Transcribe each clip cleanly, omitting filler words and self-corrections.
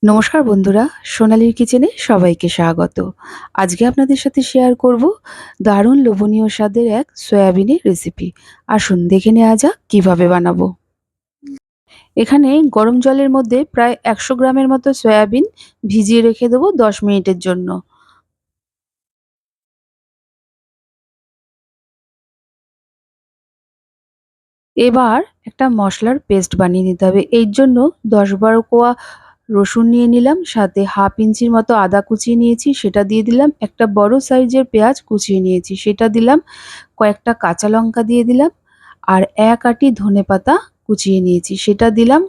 নমস্কার বন্ধুরা, সোনালীর কিচেনে সবাইকে স্বাগত। আজকে আপনাদের সাথে শেয়ার করব দারুণ লোভনীয় স্বাদের এক সয়াবিনের রেসিপি। আসুন দেখে নেওয়া যাক কিভাবে বানাবো। এখানে গরম জলের মধ্যে প্রায় 100 গ্রামের মতো সয়াবিন ভিজিয়ে রেখে দেবো 10 মিনিটের জন্য। এবার একটা মশলার পেস্ট বানিয়ে নিতে হবে। এর জন্য 10-12 কোয়া রসুন নিয়ে নিলাম, সাথে হাফ ইঞ্চির মতো আদা কুচিয়ে নিয়েছি, সেটা দিয়ে দিলাম। একটা বড় সাইজের পেঁয়াজ কুচিয়ে নিয়েছি, সেটা দিলাম। কয়েকটা কাঁচা লঙ্কা দিয়ে দিলাম, আর 1 আঁটি ধনেপাতা কুচিয়ে নিয়েছি, সেটা দিলাম।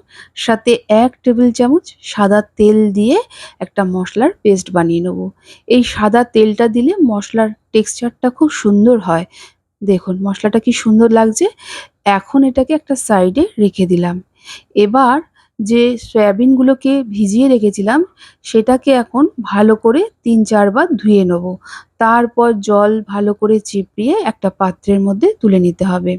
সাথে 1 টেবিল চামচ সাদা তেল দিয়ে একটা মশলার পেস্ট বানিয়ে নেব। এই সাদা তেলটা দিলে মশলার টেক্সচারটা খুব সুন্দর হয়। দেখুন মশলাটা কি সুন্দর লাগছে। এখন এটাকে একটা সাইডে রেখে দিলাম। এবার যে সয়াবিনগুলোকে ভিজিয়ে রেখেছিলাম সেটাকে এখন ভালো করে ৩-৪ বার ধুয়ে নেব। তারপর জল ভালো করে চিপড়িয়ে একটা পাত্রের মধ্যে তুলে নিতে হবে।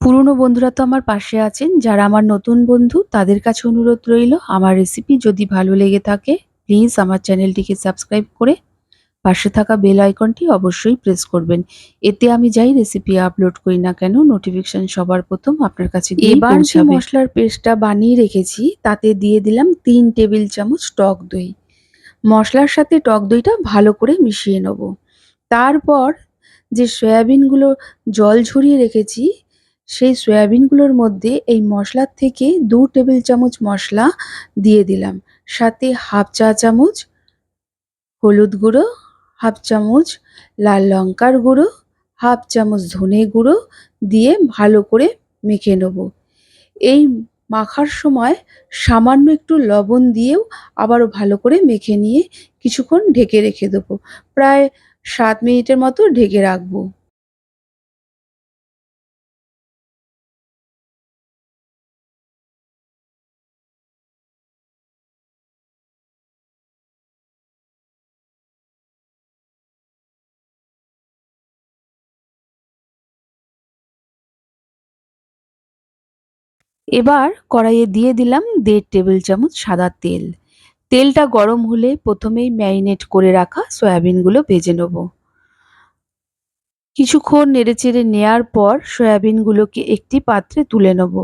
পুরনো বন্ধুরা তো আমার পাশে আছেন, যারা আমার নতুন বন্ধু তাদের কাছে অনুরোধ রইল, আমার রেসিপি যদি ভালো লেগে থাকে প্লিজ আমার চ্যানেলটিকে সাবস্ক্রাইব করে পাশে থাকা বেল আইকনটি অবশ্যই প্রেস করবেন। এতে আমি যাই রেসিপি আপলোড করি না কেন নোটিফিকেশন সবার প্রথম আপনার কাছে গিয়েই এবার যে পৌঁছাবে। মশলার পেস্টটা বানিয়ে রেখেছি তাতে দিয়ে দিলাম 3 টেবিল চামচ টক দই। মশলার সাথে টক দইটা ভালো করে মিশিয়ে নেব। তারপর যে সয়াবিনগুলো জল ঝরিয়ে রেখেছি সেই সয়াবিনগুলোর মধ্যে এই মশলার থেকে 2 টেবিল চামচ মশলা দিয়ে দিলাম। সাথে হাফ চা চামচ হলুদ গুঁড়ো, হাফ চামচ লাল লঙ্কার গুঁড়ো, হাফ চামচ ধনে গুঁড়ো দিয়ে ভালো করে মেখে নেব। এই মাখার সময় সামান্য একটু লবণ দিয়েও আবারও ভালো করে মেখে নিয়ে কিছুক্ষণ ঢেকে রেখে দেবো। প্রায় 7 মিনিটের মতো ঢেকে রাখবো। এবার কড়াইয়ে দিয়ে দিলাম 1.5 টেবিল চামচ সাদা তেল। তেলটা গরম হলে প্রথমেই ম্যারিনেট করে রাখা সয়াবিনগুলো ভেজে নেব। কিছুক্ষণ নেড়েচেড়ে নেয়ার পর সয়াবিনগুলোকে একটি পাত্রে তুলে নেব।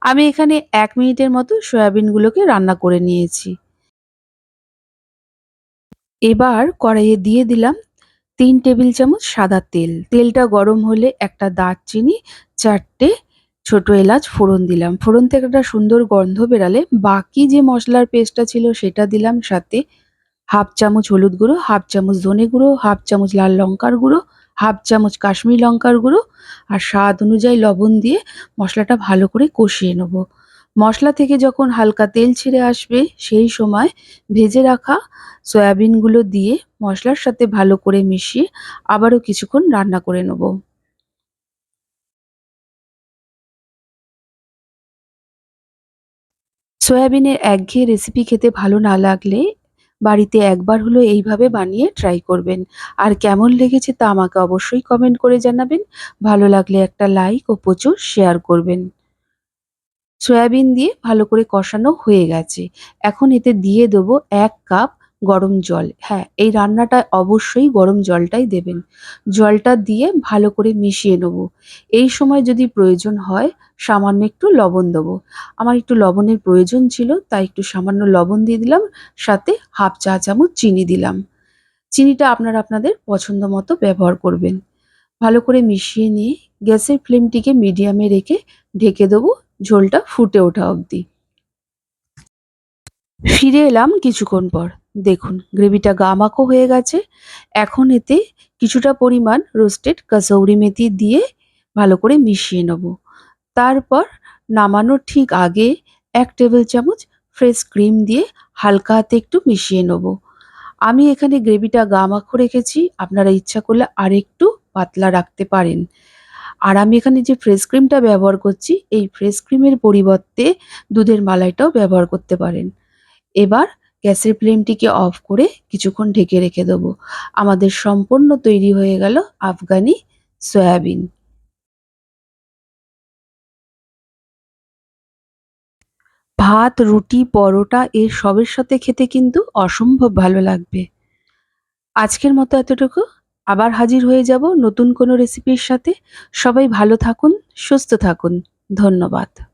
আমি এখানে 1 মিনিটের মতো সয়াবিনগুলোকে রান্না করে নিয়েছি। এবার কড়াইয়ে দিয়ে দিলাম 3 টেবিল চামচ সাদা তেল। তেলটা গরম হলে একটা দারচিনি, 4টে ছোট এলাচ ফোড়ন দিলাম। ফোড়ন থেকে একটা সুন্দর গন্ধ বেরালে বাকি যে মশলার পেস্টটা ছিল সেটা দিলাম। সাথে হাফ চামচ হলুদ গুঁড়ো, হাফ চামচ ধনে গুঁড়ো, হাফ চামচ লাল লঙ্কার গুঁড়ো, হাফ চামচ কাশ্মীরি লঙ্কার গুঁড়ো আর স্বাদ অনুযায়ী লবণ দিয়ে মশলাটা ভালো করে কষিয়ে নেব। মশলা থেকে যখন হালকা তেল ছেড়ে আসবে সেই সময় ভেজে রাখা সয়াবিনগুলো দিয়ে মশলার সাথে ভালো করে মিশিয়ে আবারও কিছুক্ষণ রান্না করে নেব। সয়াবিনের একঘেয়ে রেসিপি খেতে ভালো না লাগলে বাড়িতে একবার হলেও এইভাবে বানিয়ে ট্রাই করবেন। আর কেমন লেগেছে তা আমাকে অবশ্যই কমেন্ট করে জানাবেন। ভালো লাগলে একটা লাইক ও প্রচুর শেয়ার করবেন। সয়াবিন দিয়ে ভালো করে কষানো হয়ে গেছে। এখন এতে দিয়ে দেবো 1 কাপ গরম জল। হ্যাঁ, এই রান্নাটায় অবশ্যই গরম জলটাই দেবেন। জলটা দিয়ে ভালো করে মিশিয়ে নেবো। এই সময় যদি প্রয়োজন হয় সামান্য একটু লবণ দেবো। আমার একটু লবণের প্রয়োজন ছিল তাই একটু সামান্য লবণ দিয়ে দিলাম। সাথে হাফ চা চামচ চিনি দিলাম। চিনিটা আপনারা আপনাদের পছন্দ মতো ব্যবহার করবেন। ভালো করে মিশিয়ে নিয়ে গ্যাসের ফ্লেমটিকে মিডিয়ামে রেখে ঢেকে দেবো ঝোলটা ফুটে ওঠা অবধি। ফিরে এলাম কিছুক্ষণ পর। দেখুন গ্রেভিটা গামাখো হয়ে গেছে। এখন এতে কিছুটা পরিমাণ রোস্টেড কাসৌরি মেথি দিয়ে ভালো করে মিশিয়ে নেব। তারপর নামানোর ঠিক আগে 1 টেবিল চামচ ফ্রেশ ক্রিম দিয়ে হালকা হাতে একটু মিশিয়ে নেব। আমি এখানে গ্রেভিটা গামাখো রেখেছি, আপনারা ইচ্ছা করলে আরেকটু পাতলা রাখতে পারেন। আর আমি এখানে যে ফ্রেশ ক্রিমটা ব্যবহার করছি এই ফ্রেশ ক্রিমের পরিবর্তে দুধের মালাইটাও ব্যবহার করতে পারেন। এবার গ্যাসের ফ্লেমটিকে অফ করে কিছুক্ষণ ঢেকে রেখে দেবো। আমাদের সম্পূর্ণ তৈরি হয়ে গেল আফগানি সয়াবিন। ভাত, রুটি, পরোটা এর সবের সাথে খেতে কিন্তু অসম্ভব ভালো লাগবে। আজকের মতো এতটুকু। আবার হাজির হয়ে যাব নতুন কোনো রেসিপির সাথে। সবাই ভালো থাকুন, সুস্থ থাকুন। ধন্যবাদ।